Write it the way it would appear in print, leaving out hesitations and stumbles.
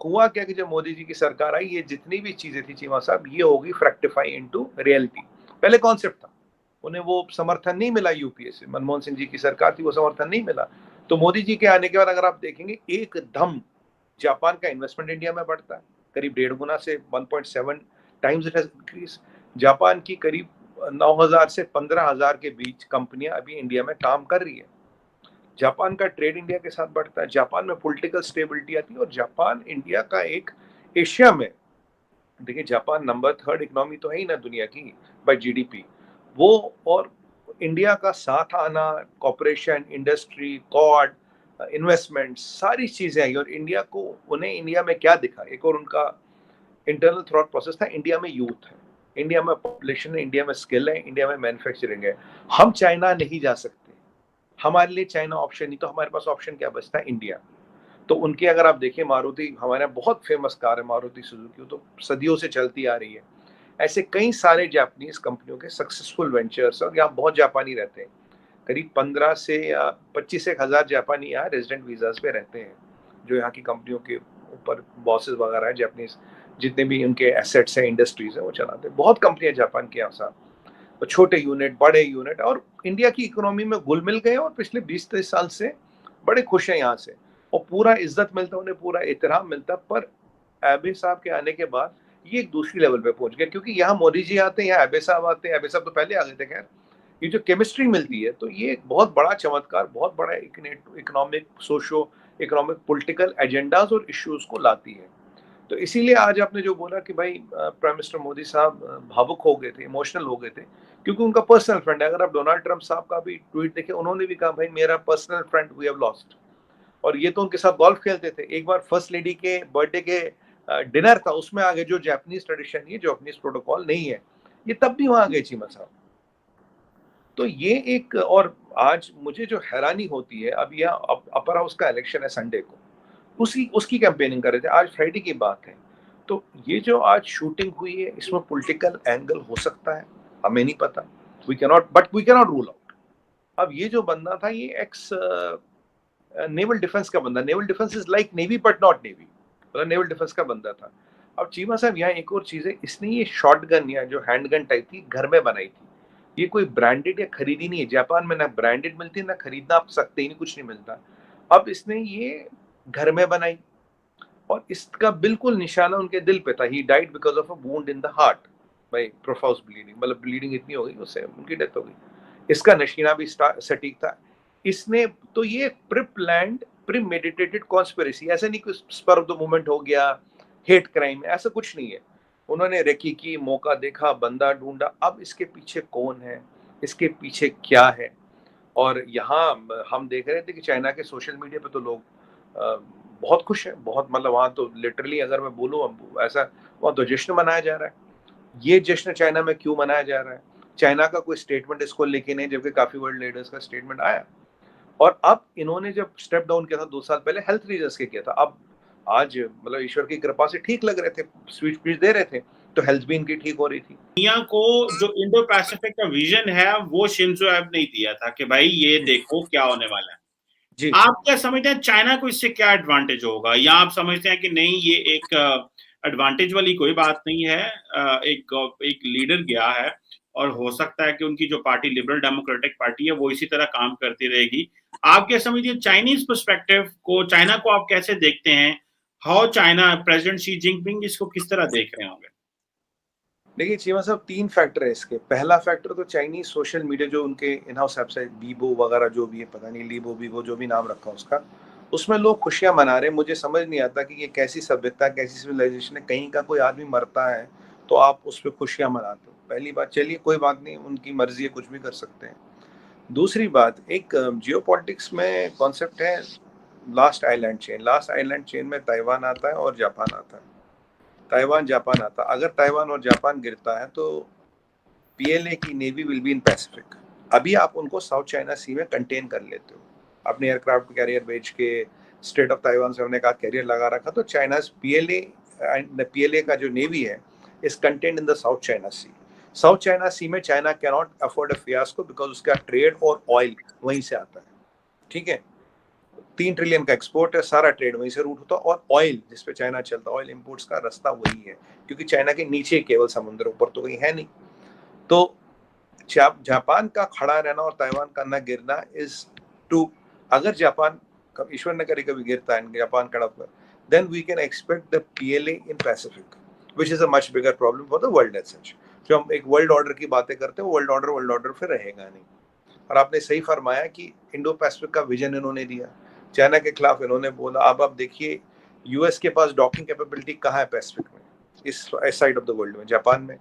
हुआ क्या कि जब मोदी जी की सरकार आई, ये जितनी भी चीजें थी चीमा साहब, ये होगी फ्रैक्टिफाई इनटू रियलिटी। पहले कॉन्सेप्ट था, उन्हें वो समर्थन नहीं मिला, यूपीए से, मनमोहन सिंह जी की सरकार थी, वो समर्थन नहीं मिला। तो मोदी जी के आने के बाद अगर आप देखेंगे, एकदम जापान का इन्वेस्टमेंट इंडिया में बढ़ता है, करीब 1.5 गुना से 1.7 times it has increase. Japan की करीब 9,000 से 15,000 के बीच कंपनियां अभी इंडिया में काम कर रही है। जापान का ट्रेड इंडिया के साथ बढ़ता है, जापान में पॉलिटिकल स्टेबिलिटी आती है, और जापान इंडिया का एक एशिया में, देखिए जापान नंबर 3 इकोनॉमी तो है ही ना दुनिया की बाय जीडीपी, वो, और इंडिया का साथ आना, कॉपरेशन, इंडस्ट्री, कॉड, इन्वेस्टमेंट, सारी चीजें आई। और इंडिया को, उन्हें इंडिया में क्या दिखा, एक और उनका इंटरनल थॉट प्रोसेस था, इंडिया में यूथ है, इंडिया में पॉपुलेशन है, इंडिया में स्किल है, इंडिया में मैन्युफैक्चरिंग है, हम चाइना नहीं जा सकते, हमारे लिए चाइना ऑप्शन नहीं, तो हमारे पास ऑप्शन क्या बचता है, इंडिया। तो उनकी अगर आप देखिए, मारुति, हमारे यहाँ बहुत फेमस कार है मारुति सुजुकी, तो सदियों से चलती आ रही है। ऐसे कई सारे जापानीज कंपनियों के सक्सेसफुल वेंचर्स, और यहाँ बहुत जापानी रहते हैं, करीब 15 से या 25 एक हजार जापानी यहाँ रेजिडेंट वीजाज पे रहते हैं, जो यहाँ की कंपनियों के ऊपर बॉसेस वगैरह हैं जापानीज, जितने भी उनके एसेट्स हैं, इंडस्ट्रीज हैं, वो चलाते हैं। बहुत कंपनियां जापान की यहाँ साथ, तो छोटे यूनिट, बड़े यूनिट, और इंडिया की इकोनॉमी में घुल मिल गए, और पिछले 20-30 साल से बड़े खुश हैं यहाँ से, और पूरा इज्जत मिलता है उन्हें, पूरा एहतराम मिलता है। पर एबे साहब के आने के बाद ये एक दूसरी लेवल पे पहुंच गया, क्योंकि यहाँ मोदी जी आते हैं, यहाँ एबे साहब आते हैं, एबे साहब तो पहले आ गए थे खैर। ये जो केमिस्ट्री मिलती है, तो ये एक बहुत बड़ा चमत्कार, बहुत बड़ा economic, socio economic, political agendas और इश्यूज को लाती है। तो इसीलिए आज आपने जो बोला कि भाई प्राइम मिनिस्टर मोदी साहब भावुक हो गए थे, इमोशनल हो गए थे, क्योंकि उनका पर्सनल फ्रेंड है। अगर आप डोनाल्ड ट्रंप साहब का भी ट्वीट देखें, उन्होंने भी कहा भाई मेरा personal friend we have lost. और ये तो उनके साथ गोल्फ खेलते थे, एक बार फर्स्ट लेडी के बर्थडे के डिनर था, उसमें आगे, जो जापानीज ट्रेडिशन, ये जापानीज प्रोटोकॉल नहीं है, ये तब भी वहां गए चीमा साहब। तो ये एक, और आज मुझे जो हैरानी होती है, अब यह अपर हाउस का इलेक्शन है संडे को, उसकी कैंपेनिंग कर रहे थे, आज फ्राइडे की बात है। तो ये जो आज शूटिंग हुई है, इसमें पॉलिटिकल एंगल हो सकता है, हमें नहीं पता, we can not rule out. अब ये जो बंदा था, ये एक्स नेवल डिफेंस का बंदा, naval defence is like navy but not navy, मतलब नेवल डिफेंस का बंदा था। अब चीमा साहब, यहाँ एक और चीज है, इसने ये शॉर्ट गन या जो हैंड गन टाइप थी, घर में बनाई थी, ये कोई ब्रांडेड या खरीदी नहीं है। जापान में ना ब्रांडेड मिलती है, ना खरीदना आप सकते ही नहीं, कुछ नहीं मिलता। अब इसने ये घर में बनाई, और इसका बिल्कुल निशाना उनके दिल पे था। He died because of a wound in the heart by profuse bleeding, मतलब ब्लीडिंग इतनी हो गई उससे उनकी डेथ हो गई। इसका नशीना भी सटीक था। इसने, तो ये pre planned, pre meditated conspiracy, ऐसा नहीं कि स्पर ऑफ द मोमेंट हो गया, हेट क्राइम, ऐसा कुछ नहीं है। उन्होंने रेकी की, मौका देखा, बंदा ढूंढा, अब इसके पीछे कौन है, इसके पीछे क्या है। और यहाँ हम देख रहे थे कि चाइना के सोशल मीडिया पे तो लोग बहुत खुश हैं, बहुत, मतलब वहाँ तो लिटरली अगर मैं बोलूँ ऐसा, वहाँ तो जश्न मनाया जा रहा है। ये जश्न चाइना में क्यों मनाया जा रहा है? चाइना का कोई स्टेटमेंट इसको लेके नहीं, जबकि काफी वर्ल्ड लीडर्स का स्टेटमेंट आया। और अब इन्होंने जब स्टेप डाउन किया था 2 साल पहले, हेल्थ रीजंस के किया था, अब आज मतलब ईश्वर की कृपा से ठीक लग रहे थे, स्पीच दे रहे थे, तो हेल्थ भी इनकी ठीक हो रही थी। दुनिया को जो इंडो पैसिफिक का विजन है, वो शिंजो एब ने दिया था कि भाई ये देखो क्या होने वाला है। जी, आप क्या समझते हैं चाइना को इससे क्या एडवांटेज होगा, या आप समझते हैं कि नहीं ये एक एडवांटेज वाली कोई बात नहीं है, एक लीडर गया है और हो सकता है कि उनकी जो पार्टी लिबरल डेमोक्रेटिक पार्टी है वो इसी तरह काम करती रहेगी। आप क्या समझिए चाइनीज पर्सपेक्टिव को, चाइना को आप कैसे देखते हैं? How China, president Xi Jinping इसको किस तरह देख रहे होंगे? देखिए चीमा साहब, 3 फैक्टर है इसके। पहला फैक्टर तो चाइनीज सोशल मीडिया, जो उनके इन हाउस वेबसाइट बीबो वगैरह जो भी है, पता नहीं लीबो बीबो जो भी नाम रखा उसका, उसमें लोग खुशियां मना रहे हैं। मुझे समझ नहीं आता कि ये कैसी सभ्यता, कैसी सिविलाइजेशन है, कहीं का कोई आदमी मरता है तो आप उस पर खुशियां मनाते हो। पहली बात, चलिए कोई बात नहीं, उनकी मर्जी है, कुछ भी कर सकते हैं। दूसरी बात, एक जियो पॉलिटिक्स में कॉन्सेप्ट है last island chain. Last island chain में ताइवान आता है और जापान आता है, ताइवान जापान आता है। अगर ताइवान और जापान गिरता है तो पीएलए की navy will be in Pacific. अभी आप उनको साउथ चाइना सी में कंटेन कर लेते हो, अपने एयरक्राफ्ट कैरियर भेज के, स्टेट ऑफ ताइवान से हमने कहा कैरियर लगा रखा, तो चाइना पीएलए का जो नेवी है is contained in the South China Sea. South China Sea में China can not afford a fiasco, because उसका ट्रेड और ऑयल वहीं से आता है, ठीक है। 3 ट्रिलियन का एक्सपोर्ट है, सारा ट्रेड वहीं से रूट होता है। और ऑयल जिस पे चाइना चलता है, ऑयल इंपोर्ट्स का रास्ता वही है, क्योंकि चाइना के नीचे केवल समुद्र, ऊपर तो कहीं है नहीं। तो जापान का खड़ा रहना और ताइवान का न गिरना इज टू, अगर जापान, ईश्वर न करे कभी गिरता है जापान खड़ा होकर, then we can expect the PLA in Pacific, which is a much bigger problem for the world as such. जो हम एक वर्ल्ड ऑर्डर की बातें करते हैं, वर्ल्ड ऑर्डर फिर रहेगा नहीं। और आपने सही फरमाया कि इंडो पैसिफिक का विजन इन्होंने दिया, चाइना के खिलाफ इन्होंने बोला। अब आप देखिए यूएस के पास डॉकिंग कैपेबिलिटी कहाँ है पैसिफिक में, इस साइड ऑफ द वर्ल्ड में, जापान में।